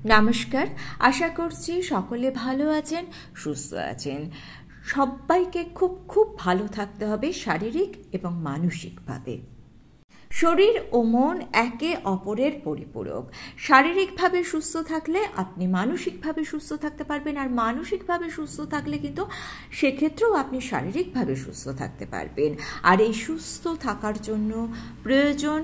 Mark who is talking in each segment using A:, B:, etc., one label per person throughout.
A: নমস্কার, আশা করছি সকলে ভালো আছেন, সুস্থ আছেন। সবাইকে খুব খুব ভালো থাকতে হবে শারীরিক এবং মানসিকভাবে। শরীর ও মন একে অপরের পরিপূরক। শারীরিকভাবে সুস্থ থাকলে আপনি মানসিকভাবে সুস্থ থাকতে পারবেন, আর মানসিকভাবে সুস্থ থাকলে কিন্তু সেক্ষেত্রেও আপনি শারীরিকভাবে সুস্থ থাকতে পারবেন। আর এই সুস্থ থাকার জন্য প্রয়োজন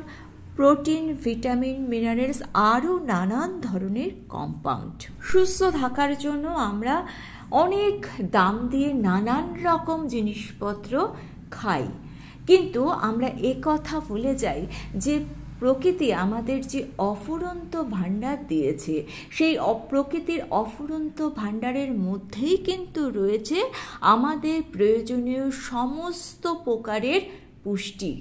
A: প্রোটিন, ভিটামিন, মিনারেলস, আরও নানান ধরনের কম্পাউন্ড। সুস্থ থাকার জন্য আমরা অনেক দাম দিয়ে নানান রকম জিনিসপত্র খাই, কিন্তু আমরা কথা ভুলে যাই যে প্রকৃতি আমাদের যে অফুরন্ত ভাণ্ডার দিয়েছে, সেই প্রকৃতির অফুরন্ত ভাণ্ডারের মধ্যেই কিন্তু রয়েছে আমাদের প্রয়োজনীয় সমস্ত প্রকারের পুষ্টি।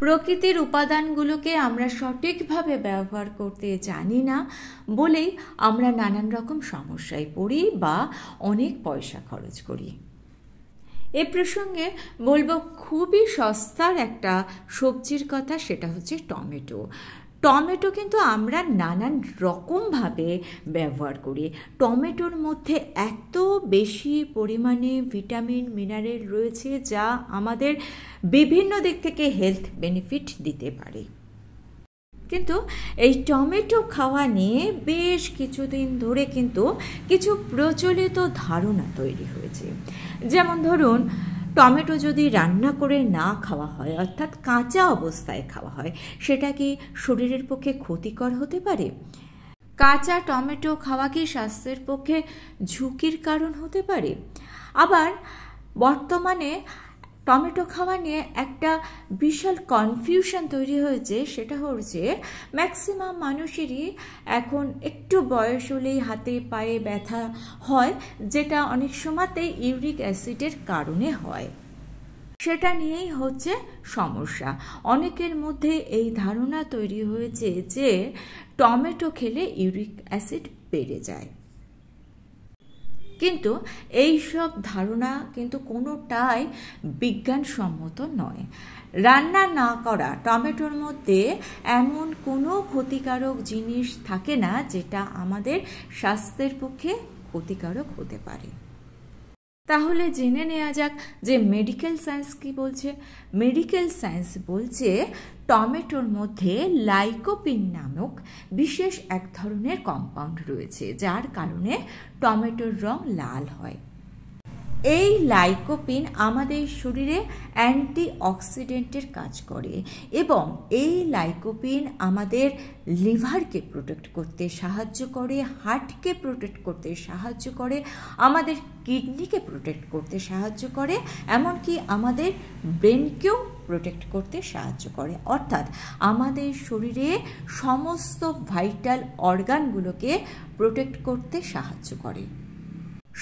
A: প্রকৃতির উপাদানগুলোকে আমরা সঠিকভাবে ব্যবহার করতে জানি না বলেই আমরা নানান রকম সমস্যায় পড়ি বা অনেক পয়সা খরচ করি। এ প্রসঙ্গে বলবো খুবই সস্তার একটা সবজির কথা, সেটা হচ্ছে টমেটো। টমেটো কিন্তু আমরা নানান রকমভাবে ব্যবহার করি। টমেটোর মধ্যে এত বেশি পরিমাণে ভিটামিন, মিনারেল রয়েছে যা আমাদের বিভিন্ন দিক থেকে হেলথ বেনিফিট দিতে পারে। কিন্তু এই টমেটো খাওয়া নিয়ে বেশ কিছুদিন ধরে কিন্তু কিছু প্রচলিত ধারণা তৈরি হয়েছে। যেমন ধরুন, টমেটো যদি রান্না করে না খাওয়া হয়, অর্থাৎ কাঁচা অবস্থায় খাওয়া হয়, সেটা কি শরীরের পক্ষে ক্ষতিকর হতে পারে? কাঁচা টমেটো খাওয়া কি স্বাস্থ্যের পক্ষে ঝুঁকির কারণ হতে পারে? আবার বর্তমানে টমেটো খাওয়া নিয়ে একটা বিশাল কনফিউশন তৈরি হয়েছে। সেটা হচ্ছে ম্যাক্সিমাম মানুষেরই এখন একটু বয়স হলেই হাতে পায়ে ব্যথা হয়, যেটা অনেক সময়তেই ইউরিক অ্যাসিডের কারণে হয়। সেটা নিয়েই হচ্ছে সমস্যা। অনেকের মধ্যে এই ধারণা তৈরি হয়েছে যে টমেটো খেলে ইউরিক অ্যাসিড বেড়ে যায়, কিন্তু এই সব ধারণা কিন্তু কোনোটাই বিজ্ঞানসম্মত নয়। রান্না না করা টমেটোর মধ্যে এমন কোনো ক্ষতিকারক জিনিস থাকে না যেটা আমাদের স্বাস্থ্যের পক্ষে ক্ষতিকারক হতে পারে। তাহলে জেনে নেওয়া যাক যে মেডিকেল সায়েন্স কি বলছে। মেডিকেল সায়েন্স বলছে টমেটোর মধ্যে লাইকোপিন নামক বিশেষ এক ধরনের কম্পাউন্ড রয়েছে, যার কারণে টমেটোর রং লাল হয়। এই লাইকোপিন আমাদের শরীরে অ্যান্টিঅক্সিডেন্টের কাজ করে এবং এই লাইকোপিন আমাদের লিভারকে প্রোটেক্ট করতে সাহায্য করে, হার্টকে প্রোটেক্ট করতে সাহায্য করে, আমাদের কিডনিকে প্রোটেক্ট করতে সাহায্য করে, এমনকি আমাদের ব্রেনকেও প্রোটেক্ট করতে সাহায্য করে। অর্থাৎ আমাদের শরীরে সমস্ত ভাইটাল অর্গানগুলোকে প্রোটেক্ট করতে সাহায্য করে।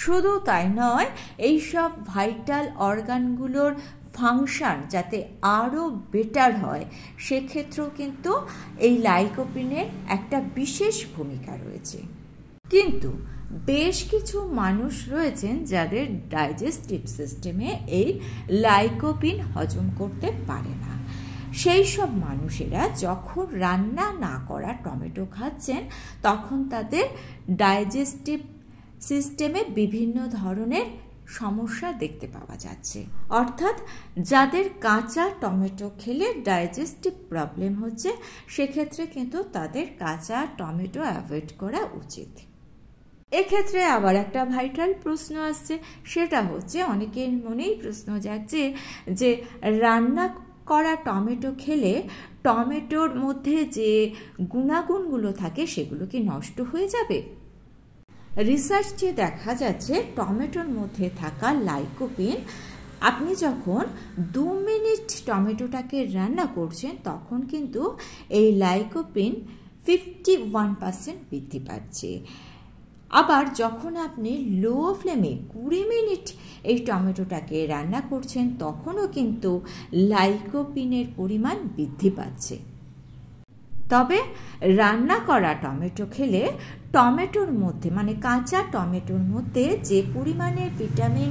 A: শুধু তাই নয়, এইসব ভাইটাল অর্গানগুলোর ফাংশন যাতে আরও বেটার হয়, সেক্ষেত্রেও কিন্তু এই লাইকোপিনের একটা বিশেষ ভূমিকা রয়েছে। কিন্তু বেশ কিছু মানুষ রয়েছেন যাদের ডাইজেস্টিভ সিস্টেমে এই লাইকোপিন হজম করতে পারে না। সেই সব মানুষেরা যখন রান্না না করা টমেটো খাচ্ছেন, তখন তাদের ডাইজেস্টিভ সিস্টেমে বিভিন্ন ধরনের সমস্যা দেখতে পাওয়া যাচ্ছে। অর্থাৎ যাদের কাঁচা টমেটো খেলে ডাইজেস্টিভ প্রবলেম হচ্ছে, সেক্ষেত্রে কিন্তু তাদের কাঁচা টমেটো অ্যাভয়েড করা উচিত। এক্ষেত্রে আবার একটা ভাইটাল প্রশ্ন আসছে, সেটা হচ্ছে অনেকের মনেই প্রশ্ন জাগছে যে রান্না করা টমেটো খেলে টমেটোর মধ্যে যে গুণাগুণগুলো থাকে সেগুলো কি নষ্ট হয়ে যাবে? রিসার্চে দেখা যাচ্ছে টমেটোর মধ্যে থাকা লাইকোপিন, আপনি যখন 2 মিনিট টমেটোটাকে রান্না করছেন, তখন কিন্তু এই লাইকোপিন 51% বৃদ্ধি পাচ্ছে। আবার যখন আপনি লো ফ্লেমে 20 মিনিট এই টমেটোটাকে রান্না করছেন, তখনও কিন্তু লাইকোপিনের পরিমাণ বৃদ্ধি পাচ্ছে। তবে রান্না করা টমেটো খেলে টমেটোর মধ্যে, মানে কাঁচা টমেটোর মধ্যে যে পরিমাণে ভিটামিন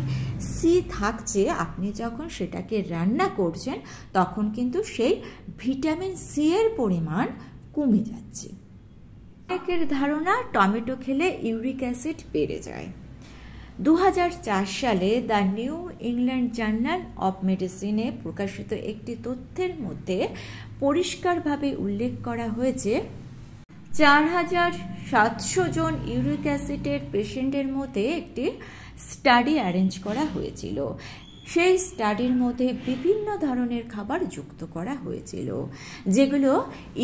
A: সি থাকছে, আপনি যখন সেটাকে রান্না করছেন তখন কিন্তু সেই ভিটামিন সি এর পরিমাণ কমে যাচ্ছে। অনেকের ধারণা টমেটো খেলে ইউরিক অ্যাসিড বেড়ে যায়। 2004 সালে the New England Journal of মেডিসিনে প্রকাশিত একটি তথ্যের মধ্যে পরিষ্কারভাবে উল্লেখ করা হয়েছে 4700 জন ইউরিক অ্যাসিডের পেশেন্টের মধ্যে একটি স্টাডি অ্যারেঞ্জ করা হয়েছিল। সেই স্টাডির মধ্যে বিভিন্ন ধরনের খাবার যুক্ত করা হয়েছিল যেগুলো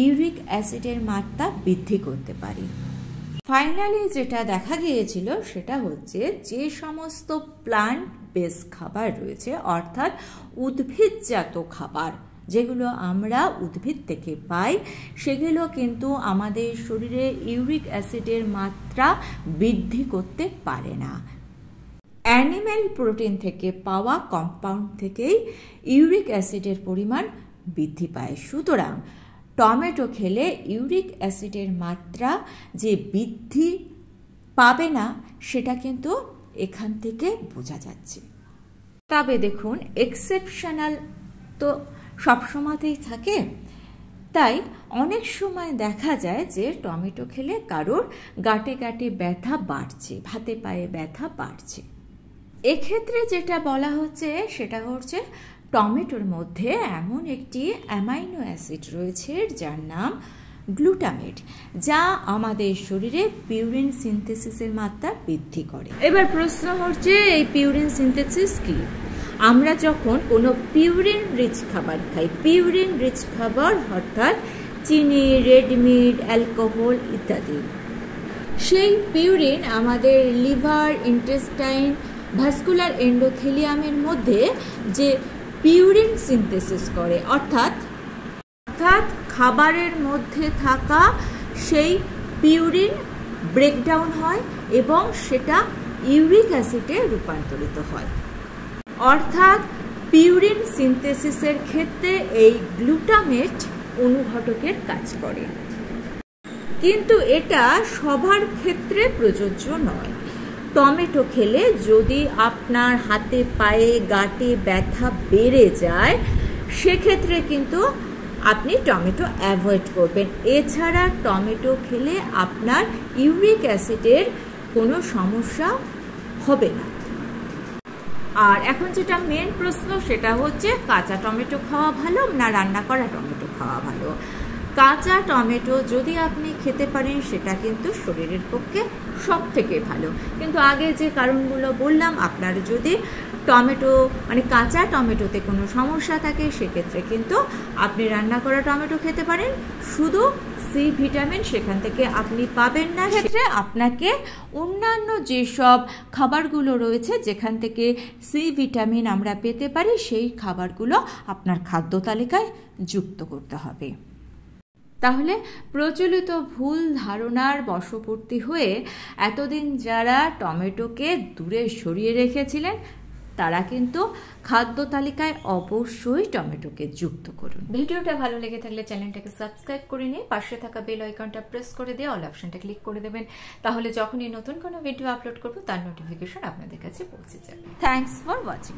A: ইউরিক অ্যাসিডের মাত্রা বৃদ্ধি করতে পারে। ফাইনালি যেটা দেখা গিয়েছিল সেটা হচ্ছে যে সমস্ত প্লান্ট বেস খাবার রয়েছে, অর্থাৎ উদ্ভিদজাত খাবার যেগুলো আমরা উদ্ভিদ থেকে পাই, সেগুলো কিন্তু আমাদের শরীরে ইউরিক অ্যাসিডের মাত্রা বৃদ্ধি করতে পারে না। অ্যানিম্যাল প্রোটিন থেকে পাওয়া কম্পাউন্ড থেকেই ইউরিক অ্যাসিডের পরিমাণ বৃদ্ধি পায়। সুতরাং টমেটো খেলে ইউরিক অ্যাসিডের মাত্রা যে বৃদ্ধি পাবে না সেটা কিন্তু এখান থেকে বোঝা যাচ্ছে। তবে দেখুন, এক্সেপশনাল তো সবসময়তেই থাকে, তাই অনেক সময় দেখা যায় যে টমেটো খেলে কারোর গাঁটে গাঁটে ব্যথা বাড়ছে, হাতে পায়ে ব্যথা বাড়ছে। এক্ষেত্রে যেটা বলা হচ্ছে সেটা হচ্ছে টমেটোর মধ্যে এমন একটি অ্যামাইনো অ্যাসিড রয়েছে যার নাম গ্লুটামেট, যা আমাদের শরীরে পিউরিন সিনথেসিসের মাত্রা বৃদ্ধি করে। এবার প্রশ্ন হচ্ছে, এই পিউরিন সিনথেসিস কি? আমরা যখন কোনো পিউরিন রিচ খাবার খাই, পিউরিন রিচ খাবার অর্থাৎ চিনি, রেড মিট, অ্যালকোহল ইত্যাদি, সেই পিউরিন আমাদের লিভার, ইন্টেস্টাইন, ভাস্কুলার এন্ডোথেলিয়ামের মধ্যে যে পিউরিন সিনথেসিস করে, অর্থাৎ খাবারের মধ্যে থাকা সেই পিউরিন ব্রেকডাউন হয় এবং সেটা ইউরিক অ্যাসিডে রূপান্তরিত হয়। অর্থাৎ পিউরিন সিনথেসিসের ক্ষেত্রে এই গ্লুটামেট অনুঘটকের কাজ করে, কিন্তু এটা সবার ক্ষেত্রে প্রযোজ্য নয়। টমেটো খেলে যদি আপনার হাতে পায়ে গাঁটে ব্যথা বেড়ে যায়, সেক্ষেত্রে কিন্তু আপনি টমেটো অ্যাভয়েড করবেন। এছাড়া টমেটো খেলে আপনার ইউরিক অ্যাসিডের কোনো সমস্যা হবে না। আর এখন যেটা মেন প্রশ্ন সেটা হচ্ছে, কাঁচা টমেটো খাওয়া ভালো না রান্না করা টমেটো খাওয়া ভালো? কাঁচা টমেটো যদি আপনি খেতে পারেন সেটা কিন্তু শরীরের পক্ষে সব থেকে ভালো, কিন্তু আগে যে কারণগুলো বললাম, আপনার যদি টমেটো কাঁচা টমেটোতে কোনো সমস্যা থাকে সেক্ষেত্রে কিন্তু আপনি রান্না করা টমেটো খেতে পারেন। শুধু সি ভিটামিন সেখান থেকে আপনি পাবেন না, সেক্ষেত্রে আপনাকে অন্যান্য যেসব খাবারগুলো রয়েছে যেখান থেকে সি ভিটামিন আমরা পেতে পারি সেই খাবারগুলো আপনার খাদ্য তালিকায় যুক্ত করতে হবে। তাহলে প্রচলিত ভুল ধারণার বশবর্তী হয়ে এতদিন যারা টমেটোকে দূরে সরিয়ে রেখেছিলেন তারা কিন্তু খাদ্য তালিকায় অবশ্যই টমেটোকে যুক্ত করুন। ভিডিওটা ভালো লেগে থাকলে চ্যানেলটাকে সাবস্ক্রাইব করে নিয়ে পাশে থাকা বেল আইকনটা প্রেস করে দিয়ে অল অপশনটা ক্লিক করে দেবেন, তাহলে যখনই নতুন কোনো ভিডিও আপলোড করব তার নোটিফিকেশন আপনাদের কাছে পৌঁছে যাবে। Thanks for watching.